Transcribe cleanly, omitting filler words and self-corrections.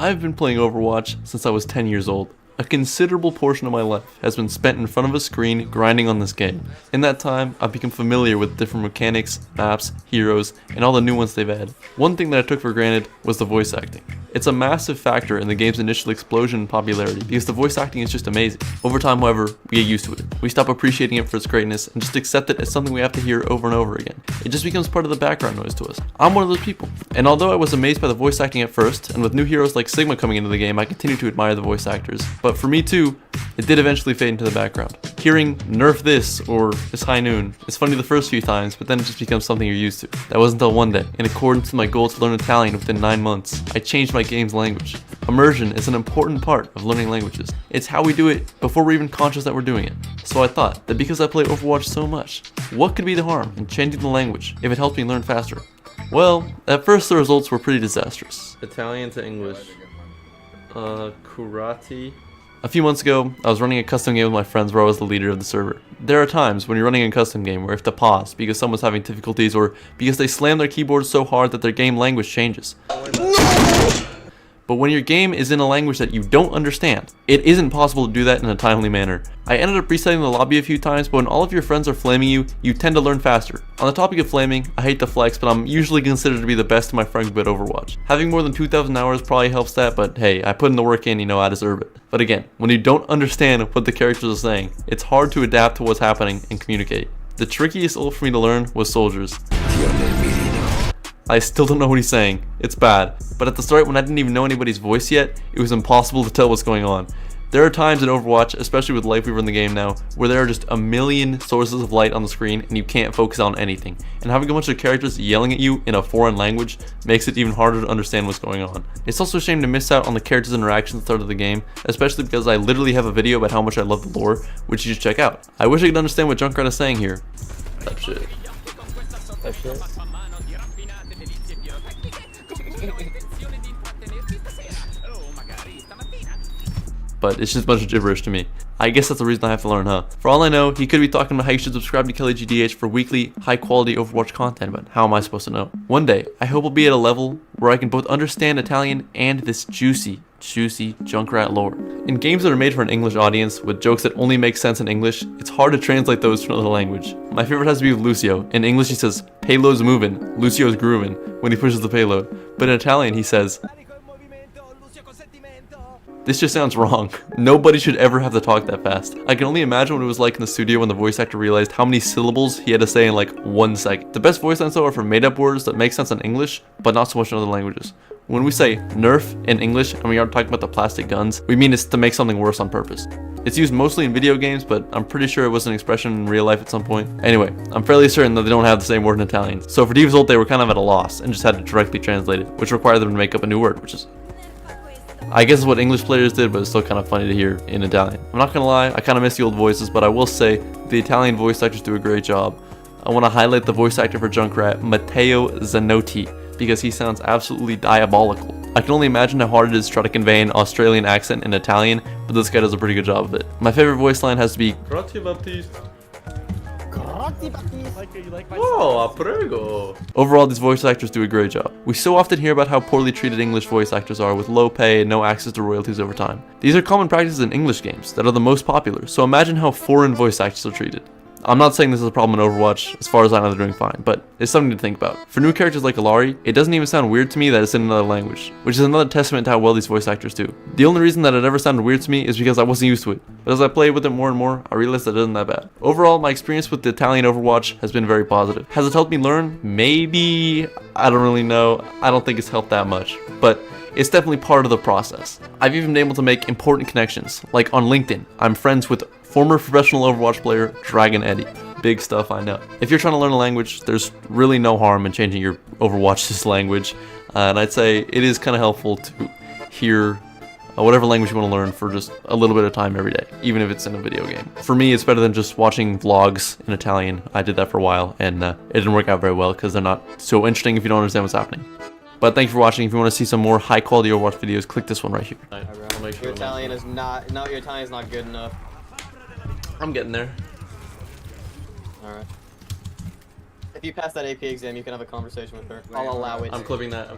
I've been playing Overwatch since I was 10 years old. A considerable portion of my life has been spent in front of a screen grinding on this game. In that time, I've become familiar with different mechanics, maps, heroes, and all the new ones they've added. One thing that I took for granted was the voice acting. It's a massive factor in the game's initial explosion in popularity because the voice acting is just amazing. Over time, however, we get used to it. We stop appreciating it for its greatness and just accept it as something we have to hear over and over again. It just becomes part of the background noise to us. I'm one of those people. And although I was amazed by the voice acting at first, and with new heroes like Sigma coming into the game, I continue to admire the voice actors. But for me too, it did eventually fade into the background. Hearing nerf this or it's high noon is funny the first few times, but then it just becomes something you're used to. That wasn't until one day, in accordance with my goal to learn Italian within 9 months, I changed my game's language. Immersion is an important part of learning languages. It's how we do it before we're even conscious that we're doing it. So I thought that because I play Overwatch so much, what could be the harm in changing the language if it helped me learn faster? Well, at first the results were pretty disastrous. Italian to English. Curati. A few months ago, I was running a custom game with my friends where I was the leader of the server. There are times when you're running a custom game where you have to pause because someone's having difficulties or because they slam their keyboard so hard that their game language changes. But when your game is in a language that you don't understand, it isn't possible to do that in a timely manner. I ended up resetting the lobby a few times, but when all of your friends are flaming you, you tend to learn faster. On the topic of flaming, I hate the flex, but I'm usually considered to be the best in my friend group at Overwatch. Having more than 2,000 hours probably helps that, but hey, I put in the work in, I deserve it. But again, when you don't understand what the characters are saying, it's hard to adapt to what's happening and communicate. The trickiest ult for me to learn was soldiers. I still don't know what he's saying. It's bad. But at the start, when I didn't even know anybody's voice yet, it was impossible to tell what's going on. There are times in Overwatch, especially with Lifeweaver in the game now, where there are just a million sources of light on the screen and you can't focus on anything. And having a bunch of characters yelling at you in a foreign language makes it even harder to understand what's going on. It's also a shame to miss out on the characters' interactions at the start of the game, especially because I literally have a video about how much I love the lore, which you should check out. I wish I could understand what Junkrat is saying here. That shit. That shit. But it's just a bunch of gibberish to me. I guess that's the reason I have to learn, huh? For all I know, he could be talking about how you should subscribe to KellyGDH for weekly, high-quality Overwatch content, but how am I supposed to know? One day, I hope I'll be at a level where I can both understand Italian and this juicy Junkrat lore. In games that are made for an English audience, with jokes that only make sense in English, it's hard to translate those to another language. My favorite has to be with Lucio. In English he says, "Payload's moving, Lucio's grooving," when he pushes the payload. But in Italian he says, this just sounds wrong. Nobody should ever have to talk that fast. I can only imagine what it was like in the studio when the voice actor realized how many syllables he had to say in like 1 second. The best voice lines though are for made up words that make sense in English, but not so much in other languages. When we say nerf in English and we aren't talking about the plastic guns, we mean it's to make something worse on purpose. It's used mostly in video games, but I'm pretty sure it was an expression in real life at some point. Anyway, I'm fairly certain that they don't have the same word in Italian. So for Diva's ult, they were kind of at a loss and just had to directly translate it, which required them to make up a new word, which is I guess is what English players did, but it's still kind of funny to hear in Italian. I'm not gonna lie, I kind of miss the old voices, but I will say the Italian voice actors do a great job. I want to highlight the voice actor for Junkrat, Matteo Zanotti, because he sounds absolutely diabolical. I can only imagine how hard it is to try to convey an Australian accent in Italian, but this guy does a pretty good job of it. My favorite voice line has to be Grazie Baptiste. Oh, prego. Overall, these voice actors do a great job. We so often hear about how poorly treated English voice actors are with low pay and no access to royalties over time. These are common practices in English games that are the most popular, so imagine how foreign voice actors are treated. I'm not saying this is a problem in Overwatch, as far as I know they're doing fine, but it's something to think about. For new characters like Alari, it doesn't even sound weird to me that it's in another language, which is another testament to how well these voice actors do. The only reason that it ever sounded weird to me is because I wasn't used to it, but as I played with it more and more, I realized that it isn't that bad. Overall, my experience with the Italian Overwatch has been very positive. Has it helped me learn? Maybe. I don't really know. I don't think it's helped that much, but it's definitely part of the process. I've even been able to make important connections, like on LinkedIn. I'm friends with former professional Overwatch player Dragon Eddie. Big stuff, I know. If you're trying to learn a language, there's really no harm in changing your Overwatch's language, and I'd say it is kind of helpful to hear whatever language you want to learn for just a little bit of time every day, even if it's in a video game. For me, it's better than just watching vlogs in Italian. I did that for a while, and it didn't work out very well because they're not so interesting if you don't understand what's happening. But thank you for watching. If you want to see some more high quality Overwatch videos, click this one right here. Your Italian is not good enough. I'm getting there. Alright. If you pass that AP exam, you can have a conversation with her. I'll allow it. I'm clipping that.